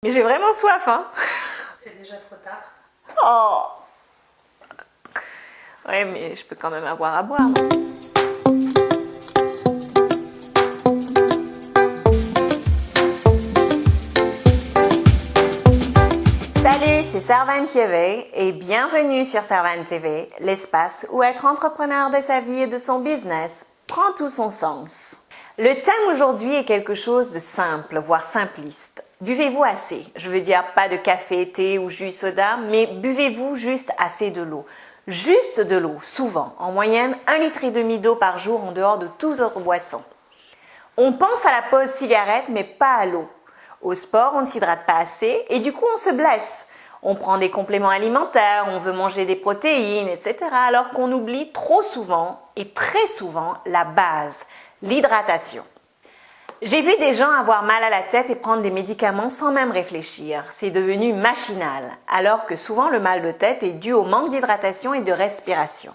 Mais j'ai vraiment soif, hein. C'est déjà trop tard. Oh. Ouais, mais je peux quand même avoir à boire. Salut, c'est Servane TV et bienvenue sur Servane TV, l'espace où être entrepreneur de sa vie et de son business prend tout son sens. Le thème aujourd'hui est quelque chose de simple, voire simpliste. Buvez-vous assez? Je veux dire pas de café, thé ou jus soda, mais buvez-vous juste assez de l'eau. Juste de l'eau, souvent, en moyenne 1,5 litre d'eau par jour en dehors de toute autre boisson. On pense à la pause cigarette, mais pas à l'eau. Au sport, on ne s'hydrate pas assez et du coup, on se blesse. On prend des compléments alimentaires, on veut manger des protéines, etc. alors qu'on oublie trop souvent et très souvent la base, l'hydratation. J'ai vu des gens avoir mal à la tête et prendre des médicaments sans même réfléchir. C'est devenu machinal, alors que souvent le mal de tête est dû au manque d'hydratation et de respiration.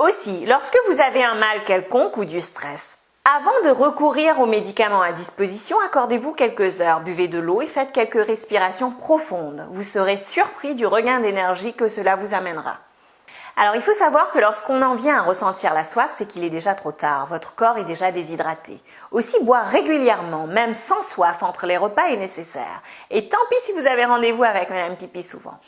Aussi, lorsque vous avez un mal quelconque ou du stress, avant de recourir aux médicaments à disposition, accordez-vous quelques heures, buvez de l'eau et faites quelques respirations profondes. Vous serez surpris du regain d'énergie que cela vous amènera. Alors, il faut savoir que lorsqu'on en vient à ressentir la soif, c'est qu'il est déjà trop tard. Votre corps est déjà déshydraté. Aussi, boire régulièrement, même sans soif, entre les repas est nécessaire. Et tant pis si vous avez rendez-vous avec Madame Pipi souvent.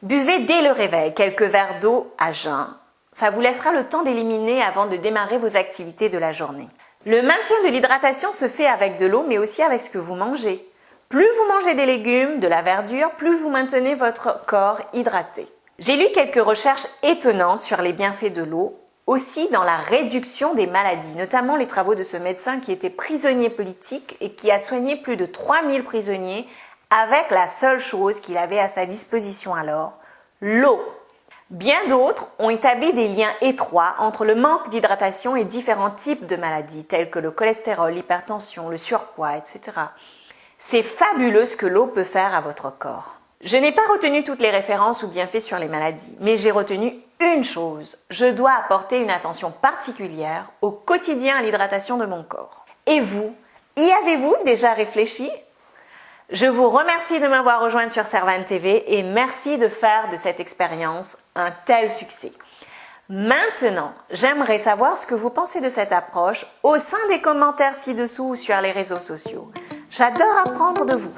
Buvez dès le réveil quelques verres d'eau à jeun. Ça vous laissera le temps d'éliminer avant de démarrer vos activités de la journée. Le maintien de l'hydratation se fait avec de l'eau, mais aussi avec ce que vous mangez. Plus vous mangez des légumes, de la verdure, plus vous maintenez votre corps hydraté. J'ai lu quelques recherches étonnantes sur les bienfaits de l'eau, aussi dans la réduction des maladies, notamment les travaux de ce médecin qui était prisonnier politique et qui a soigné plus de 3000 prisonniers avec la seule chose qu'il avait à sa disposition alors, l'eau. Bien d'autres ont établi des liens étroits entre le manque d'hydratation et différents types de maladies, telles que le cholestérol, l'hypertension, le surpoids, etc. C'est fabuleux ce que l'eau peut faire à votre corps. Je n'ai pas retenu toutes les références ou bienfaits sur les maladies, mais j'ai retenu une chose. Je dois apporter une attention particulière au quotidien à l'hydratation de mon corps. Et vous, y avez-vous déjà réfléchi? Je vous remercie de m'avoir rejoint sur Servane TV et merci de faire de cette expérience un tel succès. Maintenant, j'aimerais savoir ce que vous pensez de cette approche au sein des commentaires ci-dessous ou sur les réseaux sociaux. J'adore apprendre de vous.